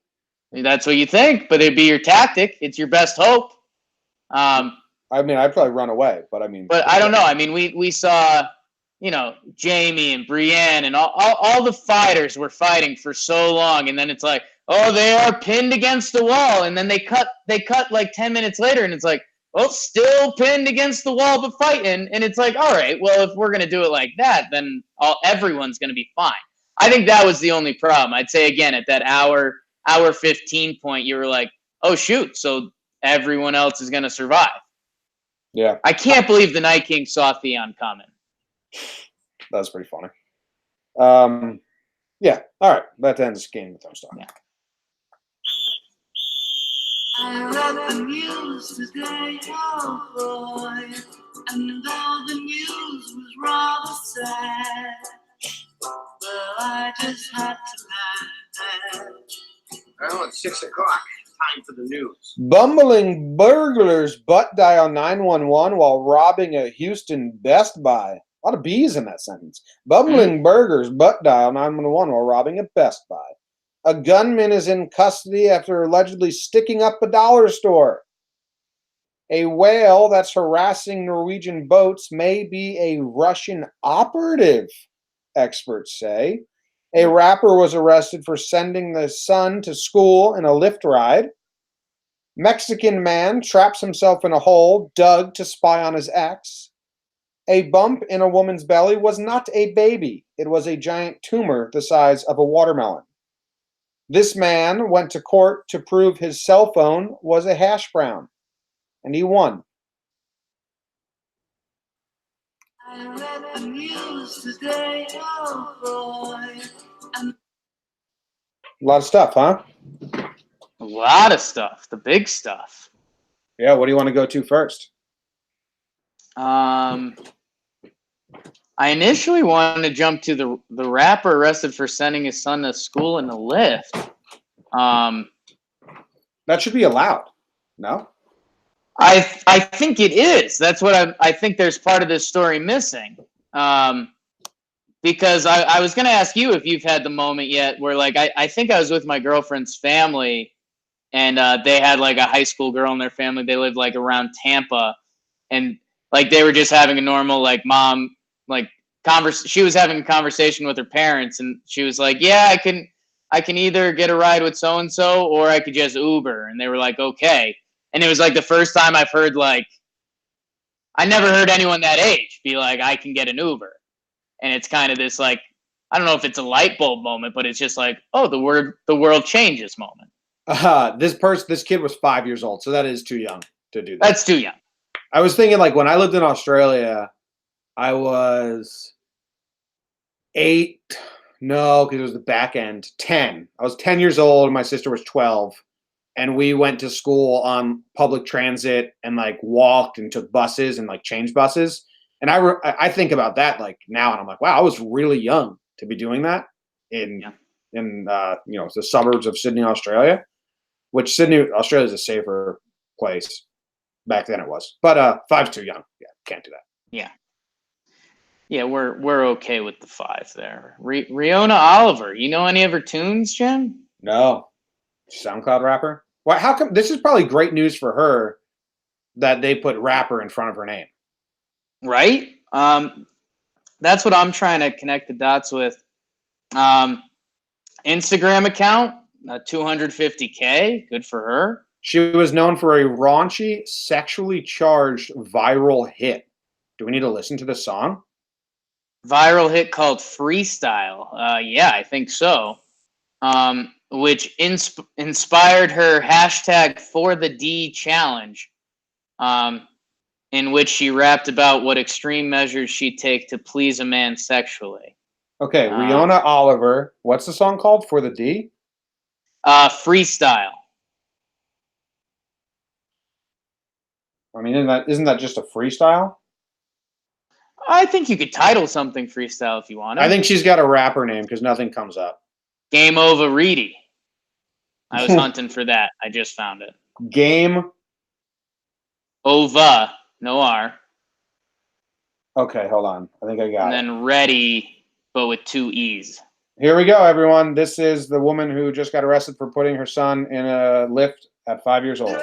That's what you think, but it'd be your tactic. It's your best hope. I mean, I'd probably run away, but I mean. But I don't know. I mean, we saw Jamie and Brienne and all the fighters were fighting for so long, and then it's like, oh, they are pinned against the wall, and then they cut like 10 minutes later, and it's like, well, still pinned against the wall but fighting, and it's like, all right, well, if we're gonna do it like that, then everyone's gonna be fine. I think that was the only problem. I'd say again at that hour 15 point, you were like, oh shoot, so everyone else is gonna survive. Yeah. I can't believe the Night King saw Theon coming. That's pretty funny. Yeah. All right. That ends Game of Thrones talk. Yeah. I read the news today, oh boy, and though the news was rather sad, well, I just had to laugh. Well, it's 6 o'clock. Time for the news. Bumbling burglars butt dial 911 while robbing a Houston Best Buy. A lot of B's in that sentence. Bumbling burglars butt dial 911 while robbing a Best Buy. A gunman is in custody after allegedly sticking up a dollar store. A whale that's harassing Norwegian boats may be a Russian operative, experts say. A rapper was arrested for sending the son to school in a Lyft ride. Mexican man traps himself in a hole dug to spy on his ex. A bump in a woman's belly was not a baby. It was a giant tumor the size of a watermelon. This man went to court to prove his cell phone was a hash brown, and he won. I read the news today, oh boy. A lot of stuff, huh? A lot of stuff. The big stuff. Yeah, what do you want to go to first? I initially wanted to jump to the rapper arrested for sending his son to school in a Lyft. That should be allowed. No? I think it is. That's what I think there's part of this story missing. Because I was going to ask you if you've had the moment yet where, like, I think I was with my girlfriend's family, and they had, like, a high school girl in their family. They lived, like, around Tampa, and, like, they were just having a normal, like, mom, like, she was having a conversation with her parents, and she was like, yeah, I can either get a ride with so-and-so or I could just Uber. And they were like, okay. And it was, like, the first time I've heard, like, I never heard anyone that age be like, I can get an Uber. And it's kind of this, like, I don't know if it's a light bulb moment, but it's just like, oh, the world changes moment. This kid was 5 years old, so that is too young to do that. That's too young. I was thinking, like, when I lived in Australia, I was 8. No, because it was the back end. 10. I was 10 years old, and my sister was 12. And we went to school on public transit and, like, walked and took buses and, like, changed buses. And I think about that, like, now, and I'm like, wow, I was really young to be doing that in the suburbs of Sydney, Australia, which Sydney, Australia is a safer place. Back then it was. But 5's too young. Yeah, can't do that. Yeah. Yeah, we're okay with the 5 there. Riona Oliver, you know any of her tunes, Jim? No. SoundCloud rapper? Well, how come this is probably great news for her that they put rapper in front of her name? Right? That's what I'm trying to connect the dots with. Instagram account, 250K. Good for her. She was known for a raunchy, sexually charged viral hit. Do we need to listen to the song? Viral hit called Freestyle. Yeah, I think so. Which inspired her hashtag For the D challenge, in which she rapped about what extreme measures she'd take to please a man sexually. Okay, Riona Oliver. What's the song called? For the D? Freestyle. I mean, isn't that just a freestyle? I think you could title something freestyle if you want. I think she's got a rapper name because nothing comes up. Game Over Reedy. I was hunting for that. I just found it. Game Ova, no R. Okay, hold on. I think I got and it. then Ready, but with 2 E's. Here we go, everyone. This is the woman who just got arrested for putting her son in a Lyft at 5 years old.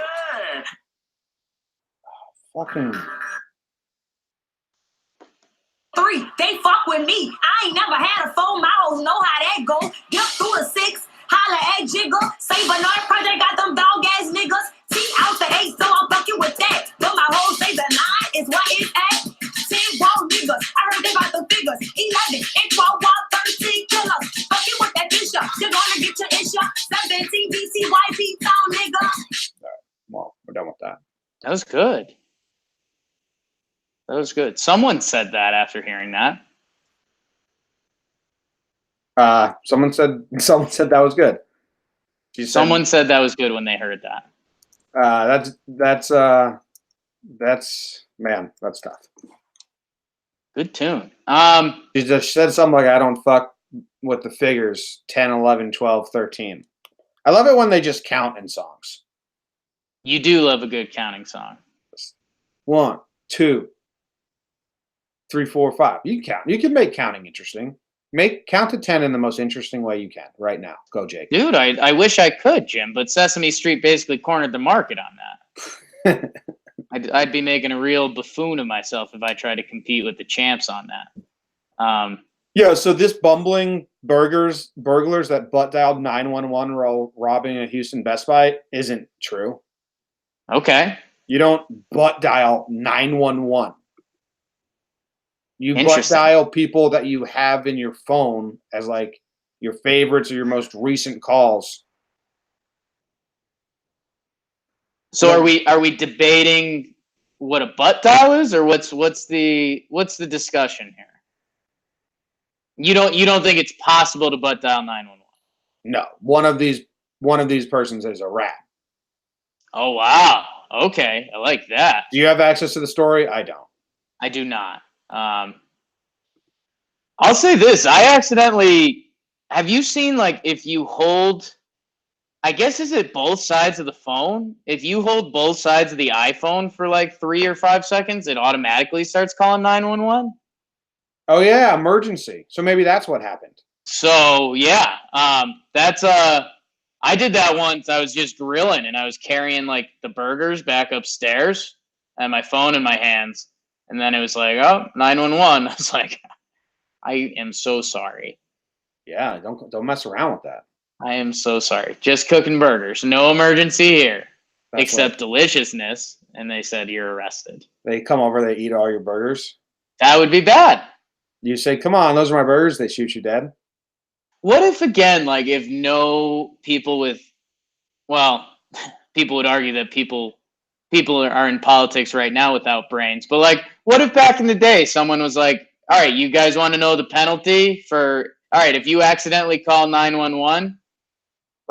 Fucking. 3. They fuck with me. I ain't never had a phone. My hoes know how that go. Dip through the 6. Holla at Jigger. Say Bernard Project got them dog ass niggas. T out the 8, so I'm fucking with that. But my hoes say the 9 is what it's at. 10 wall niggas. I heard they got the figures. 11 and 12 wall 13 killers. Fucking with that Fisher. You're gonna get your issue. 17 BCYP town nigga. Well, we're done with that. That was good. That was good. Someone said that after hearing that. Someone said that was good. Someone said that was good when they heard that. That's man, that's tough. Good tune. She just said something like, I don't fuck with the figures 10, 11, 12, 13. I love it when they just count in songs. You do love a good counting song. 1, 2, 3, 4, 5. You can count. You can make counting interesting. Count to 10 in the most interesting way you can right now. Go, Jake. Dude, I wish I could, Jim, but Sesame Street basically cornered the market on that. I'd be making a real buffoon of myself if I tried to compete with the champs on that. Yeah, so this bumbling burglars that butt dialed 911 while robbing a Houston Best Buy isn't true. Okay. You don't butt dial 911. You butt dial people that you have in your phone as like your favorites or your most recent calls. So are we debating what a butt dial is, or what's the discussion here? You don't think it's possible to butt dial 911? No, one of these persons is a rat. Oh wow. Okay, I like that. Do you have access to the story? I don't. I do not. I'll say this. I accidentally have you seen like if you hold I guess is it both sides of the phone? If you hold both sides of the iPhone for like 3 or 5 seconds, it automatically starts calling 911. Oh yeah, emergency. So maybe that's what happened. So yeah, that's I did that once. I was just grilling and I was carrying like the burgers back upstairs and my phone in my hands, and then it was like, oh, 911. I was like, I am so sorry. Yeah, don't mess around with that. I am so sorry. Just cooking burgers. No emergency here. Except deliciousness. And they said you're arrested. They come over, they eat all your burgers. That would be bad. You say, come on, those are my burgers. They shoot you dead. What if, again, like if no people with, well, people would argue that people are in politics right now without brains. But like, what if back in the day someone was like, all right, you guys want to know the penalty for, all right, if you accidentally call 911,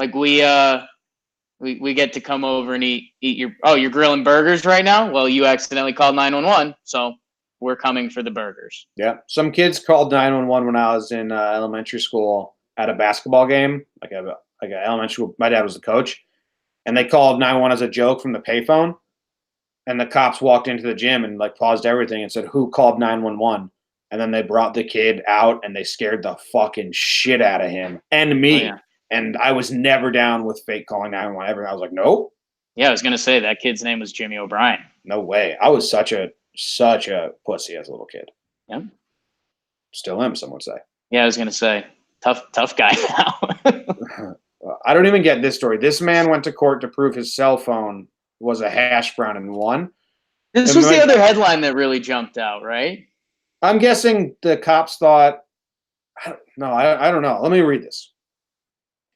like we get to come over and eat you're grilling burgers right now? Well, you accidentally called 911, so we're coming for the burgers. Yeah. Some kids called 911 when I was in elementary school at a basketball game, like a elementary school. My dad was the coach, and they called 911 as a joke from the payphone. And the cops walked into the gym and like paused everything and said, "Who called 911?" And then they brought the kid out and they scared the fucking shit out of him and me. Oh, yeah. And I was never down with fake calling 911 ever. I was like, nope. Yeah, I was gonna say that kid's name was Jimmy O'Brien. No way. I was such a pussy as a little kid. Yeah. Still am, some would say. Yeah, I was gonna say tough guy now. I don't even get this story. This man went to court to prove his cell phone was a hash brown and won. This was the other headline that really jumped out, right? I'm guessing the cops thought, I don't know. Let me read this.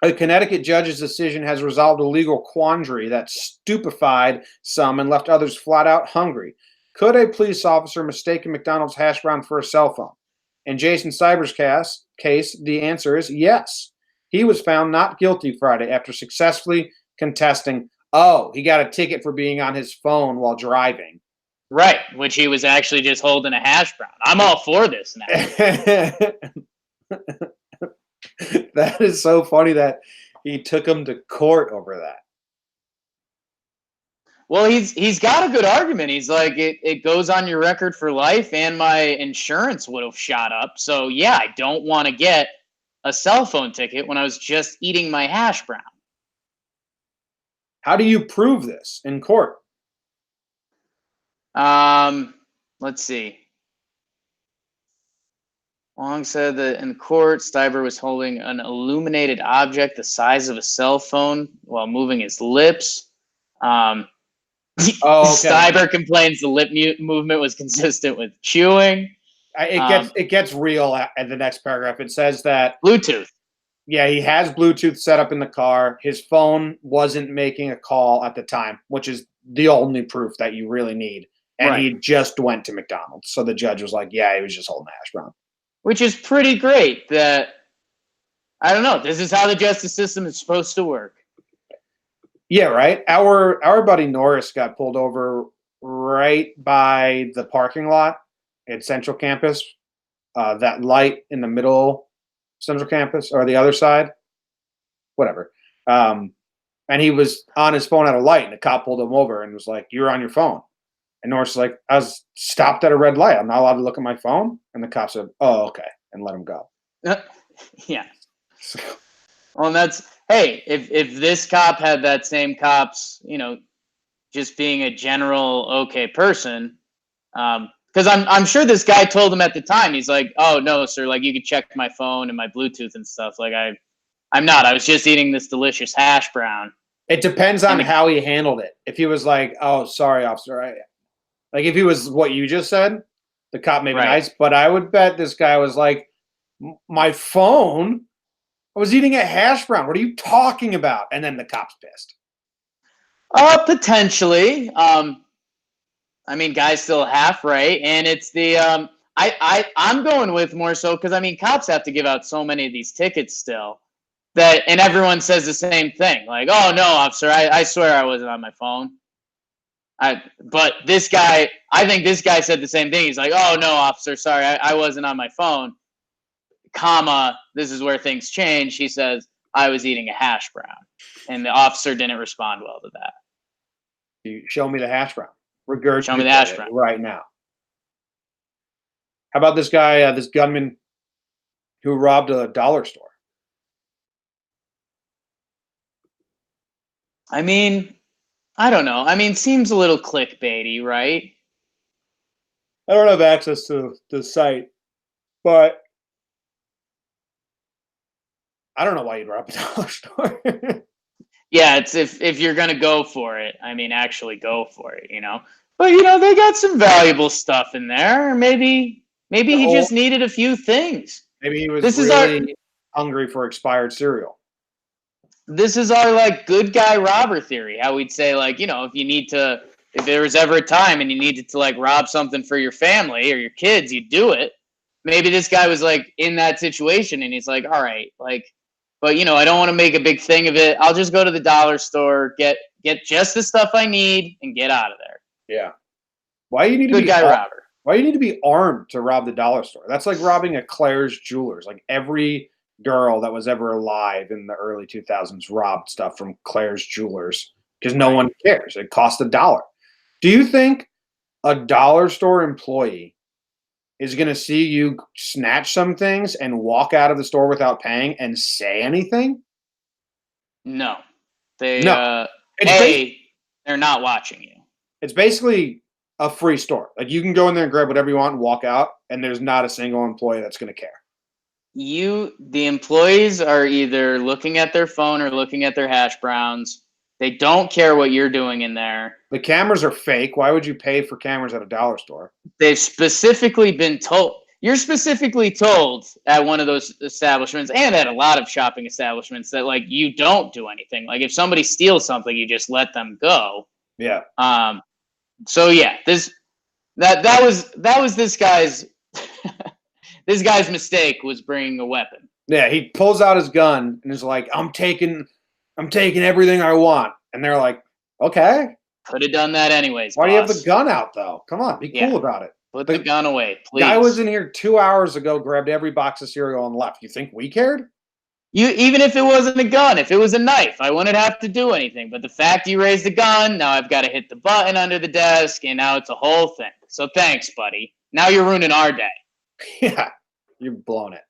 A Connecticut judge's decision has resolved a legal quandary that stupefied some and left others flat out hungry. Could a police officer mistake a McDonald's hash brown for a cell phone? In Jason Cyber's case, the answer is yes. He was found not guilty Friday after successfully contesting, he got a ticket for being on his phone while driving. Right, which he was actually just holding a hash brown. I'm all for this now. That is so funny that he took him to court over that. Well, he's got a good argument. He's like, it goes on your record for life, and my insurance would have shot up. So yeah, I don't want to get a cell phone ticket when I was just eating my hash brown. How do you prove this in court? Let's see. Long said that in court, Stiver was holding an illuminated object the size of a cell phone while moving his lips. Oh, okay. Stiver complains the lip movement was consistent with chewing. It gets real at the next paragraph. It says that Bluetooth. yeah, he has Bluetooth set up in the car. His phone wasn't making a call at the time, which is the only proof that you really need. And Right. he just went to McDonald's. So the judge was like, yeah, he was just holding a hash brown. Which is pretty great that, I don't know, this is how the justice system is supposed to work. Yeah, right. Our buddy Norris got pulled over right by the parking lot at Central Campus. That light in the middle, Central Campus, or the other side, whatever. And he was on his phone at a light, and the cop pulled him over and was like, "You're on your phone." And Norris was like, "I was stopped at a red light. I'm not allowed to look at my phone." And the cop said, "Oh, okay," and let him go. Yeah. Well, that's, hey, if this cop had that same cop's, just being a general okay person, because I'm sure this guy told him at the time, he's like, "Oh no, sir, like you could check my phone and my Bluetooth and stuff. Like I'm not. I was just eating this delicious hash brown." It depends on how he handled it. If he was like, "Oh, sorry, officer," like if he was what you just said, the cop may be nice, but I would bet this guy was like, "My phone? I was eating a hash brown. What are you talking about?" And then the cop's pissed. Potentially. I mean, guy's still half right, and it's the I'm going with more so because I mean, cops have to give out so many of these tickets still that, and everyone says the same thing, like, "Oh no, officer, I swear I wasn't on my phone." But this guy, I think this guy said the same thing. He's like, "Oh no, officer, sorry, I wasn't on my phone." Comma, this is where things change. He says, "I was eating a hash brown," and the officer didn't respond well to that. You show me the hash brown. Regurgitate Show me the hash brown right now. How about this guy, this gunman who robbed a dollar store? I mean, I don't know. I mean, seems a little clickbaity, right? I don't have access to the site, but I don't know why you'd rob a dollar store. Yeah, it's if you're gonna go for it, I mean, actually go for it, But they got some valuable stuff in there. Maybe he just needed a few things. Maybe he was really hungry for expired cereal. This is our like good guy robber theory. How we'd say like, if there was ever a time and you needed to like rob something for your family or your kids, you'd do it. Maybe this guy was like in that situation and he's like, all right, like, but I don't want to make a big thing of it. I'll just go to the dollar store, get just the stuff I need and get out of there. Yeah. Why you need to good guy robber? Why you need to be armed to rob the dollar store? That's like robbing a Claire's Jewelers. Like every girl that was ever alive in the early 2000s robbed stuff from Claire's Jewelers because no one cares. It cost $1. Do you think a dollar store employee is going to see you snatch some things and walk out of the store without paying and say anything? No. They're not watching you. It's basically a free store. Like you can go in there and grab whatever you want and walk out, and there's not a single employee that's going to care. The employees are either looking at their phone or looking at their hash browns. They don't care what you're doing in there. The cameras are fake. Why would you pay for cameras at a dollar store? They've specifically been told. You're specifically told at one of those establishments and at a lot of shopping establishments that like you don't do anything. Like if somebody steals something, you just let them go. Yeah. So yeah, that was this guy's this guy's mistake was bringing a weapon. Yeah, he pulls out his gun and is like, I'm taking everything I want. And they're like, okay. Could have done that anyways. Why do you have the gun out though? Come on, be cool about it. Put the gun away, please. Guy was in here 2 hours ago, grabbed every box of cereal and left. You think we cared? Even if it wasn't a gun, if it was a knife, I wouldn't have to do anything. But the fact you raised the gun, now I've got to hit the button under the desk, and now it's a whole thing. So thanks, buddy. Now you're ruining our day. Yeah, you've blown it.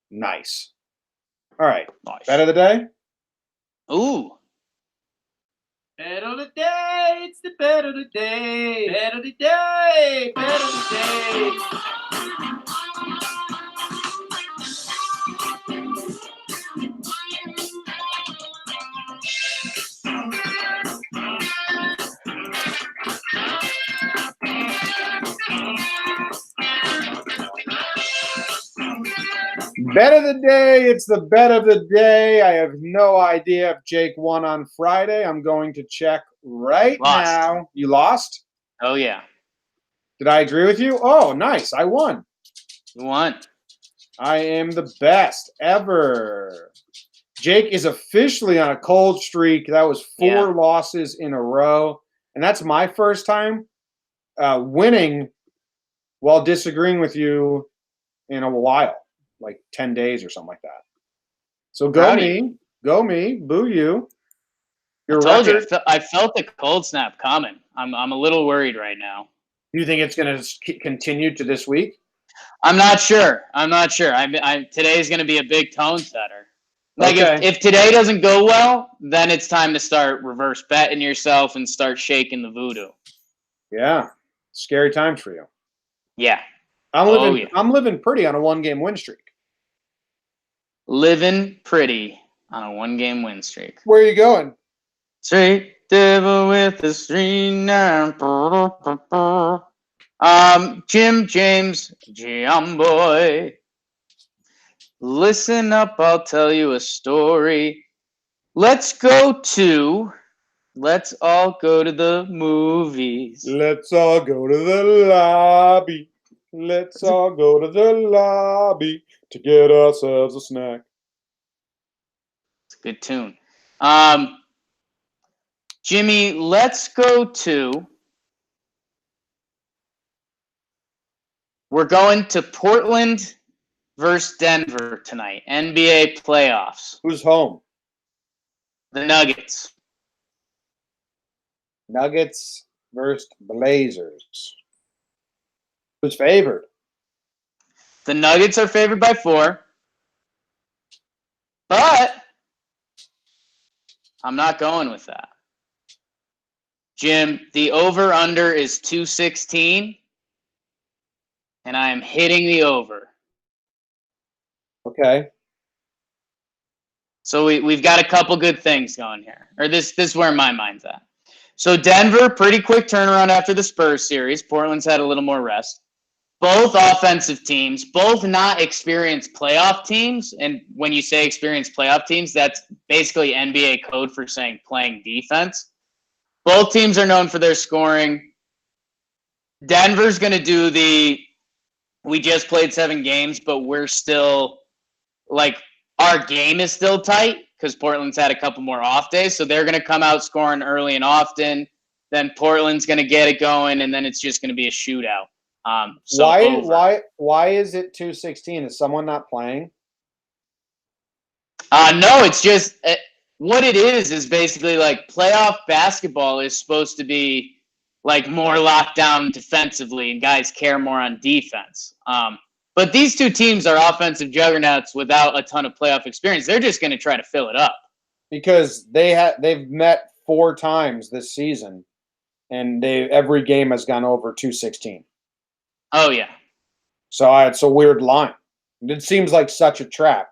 Nice. All right. Nice. Bet of the day? Ooh. Bet of the day, it's the bet of the day. Bet of the day, bet of the day. Bet of the day. It's the bet of the day. I have no idea if Jake won on Friday. I'm going to check right Lost. now. You lost? Oh, yeah. Did I agree with you? Oh, nice. I won. You won. I am the best ever. Jake is officially on a cold streak. That was 4 losses in a row. And that's my first time winning while disagreeing with you in a while, like 10 days or something like that. So go me. Go me. Boo you. I told you, I felt the cold snap coming. I'm a little worried right now. You think it's going to continue to this week? I'm not sure. Today's going to be a big tone setter. Like if today doesn't go well, then it's time to start reverse betting yourself and start shaking the voodoo. Yeah, scary times for you. Yeah, I'm living pretty on a 1-game win streak. Living pretty on a 1-game win streak. Where are you going? Straight devil with the string now. Jim James, Jomboy. Listen up, I'll tell you a story. Let's all go to the movies. Let's all go to the lobby. Let's all go to the lobby to get ourselves a snack. It's a good tune. Jimmy, let's go to. We're going to Portland versus Denver tonight. NBA playoffs. Who's home? The Nuggets. Nuggets versus Blazers. Who's favored? The Nuggets are favored by 4. But I'm not going with that. Jim, the over-under is 216, and I am hitting the over. Okay. So we've got a couple good things going here. Or this is where my mind's at. So Denver, pretty quick turnaround after the Spurs series. Portland's had a little more rest. Both offensive teams, both not experienced playoff teams. And when you say experienced playoff teams, that's basically NBA code for saying playing defense. Both teams are known for their scoring. Denver's going to do we just played 7 games, but we're still, our game is still tight because Portland's had a couple more off days. So they're going to come out scoring early and often. Then Portland's going to get it going, and then it's just going to be a shootout. Why is it 216? Is someone not playing? No, it's just what it is basically playoff basketball is supposed to be more locked down defensively, and guys care more on defense. But these two teams are offensive juggernauts without a ton of playoff experience. They're just going to try to fill it up because they've met 4 times this season, and every game has gone over 216. Oh yeah. So it's a weird line. It seems like such a trap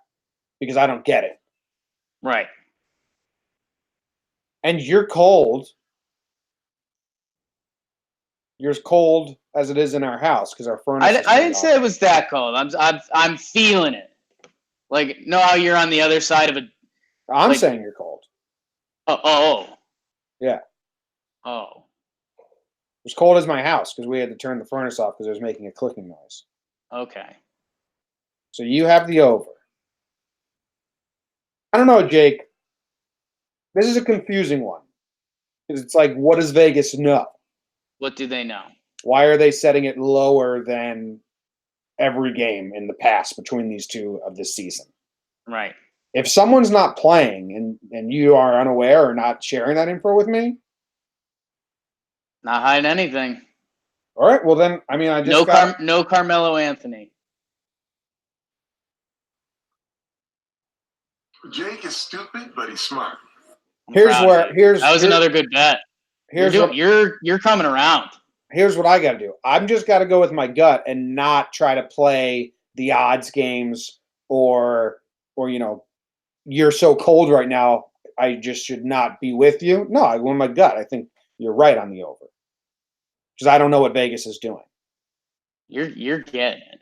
because I don't get it. Right. And you're cold. You're as cold as it is in our house because our furnace. I didn't say it was that cold. I'm feeling it. Know how you're on the other side of a. I'm saying you're cold. Oh. Yeah. Oh. It was cold as my house because we had to turn the furnace off because it was making a clicking noise. Okay. So you have the over. I don't know, Jake. This is a confusing one. Because it's what does Vegas know? What do they know? Why are they setting it lower than every game in the past between these two of this season? Right. If someone's not playing and you are unaware or not sharing that info with me, not hiding anything. All right. Well, then, I just no Carmelo Anthony. Jake is stupid, but he's smart. That was another good bet. You're coming around. Here's what I got to do. I'm just got to go with my gut and not try to play the odds games or you're so cold right now, I just should not be with you. No, I went with my gut. I think you're right on the over. Because I don't know what Vegas is doing. You're getting it.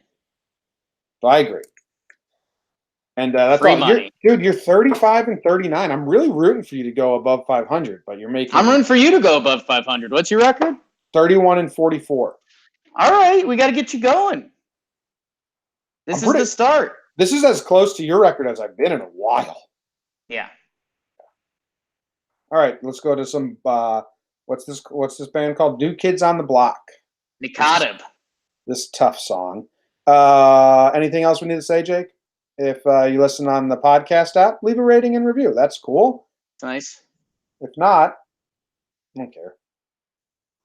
So I agree. And that's Free all. money. Dude, you're 35 and 39. I'm really rooting for you to go above 500, but you're making. I'm rooting for you to go above 500. What's your record? 31 and 44. All right, we got to get you going. This is the start. This is as close to your record as I've been in a while. Yeah. All right, let's go to some. What's this band called? New Kids on the Block. Nikatib. This tough song. Anything else we need to say, Jake? If you listen on the podcast app, leave a rating and review. That's cool. Nice. If not, I don't care.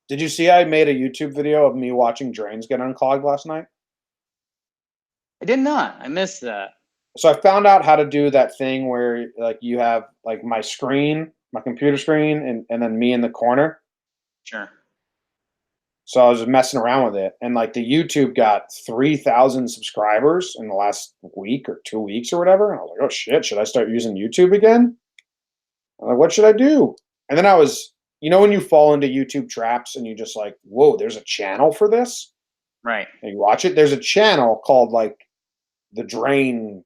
Did you see I made a YouTube video of me watching drains get unclogged last night? I did not. I missed that. So I found out how to do that thing where like you have like my screen, my computer screen, and then me in the corner. Sure. So I was just messing around with it, and like the YouTube got 3,000 subscribers in the last week or 2 weeks or whatever. And I was like, oh shit, should I start using YouTube again? I'm like, what should I do? And then I was, when you fall into YouTube traps and you just like, whoa, there's a channel for this? Right. And you watch it. There's a channel called like the Drain,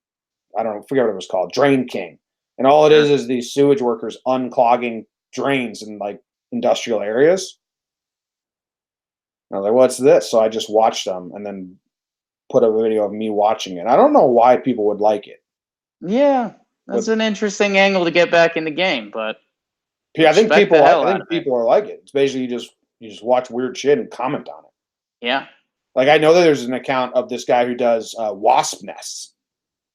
I don't know, forget what it was called, Drain King. And all it is these sewage workers unclogging drains in like industrial areas. And I was like, what's this? So I just watched them and then put a video of me watching it. I don't know why people would like it. Yeah, that's an interesting angle to get back in the game, but I think people are like it. It's basically you just watch weird shit and comment on it. Yeah. Like I know that there's an account of this guy who does wasp nests.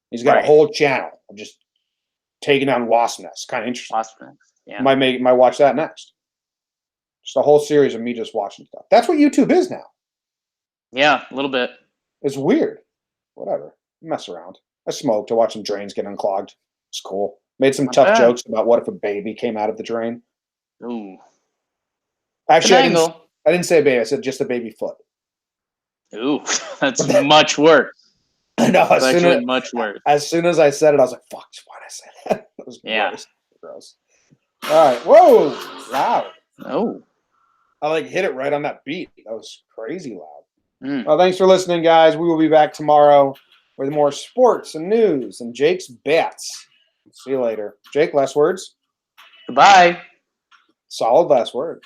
He's got a whole channel of just taking down wasp nests. Kind of interesting. Wasp nests. Yeah. Might watch that next. Just a whole series of me just watching stuff. That's what YouTube is now. Yeah, a little bit. It's weird. Whatever. Mess around. I smoked to watch some drains get unclogged. It's cool. Made some tough jokes about what if a baby came out of the drain. Ooh. Actually, I didn't say baby. I said just a baby foot. Ooh, that's much worse. No, much worse. As soon as I said it, I was like, fuck, why did I say that? That was gross. All right. Whoa. Loud. Oh. I hit it right on that beat. That was crazy loud. Well, thanks for listening, guys. We will be back tomorrow with more sports and news and Jake's bets. See you later. Jake, last words? Goodbye. Solid last word.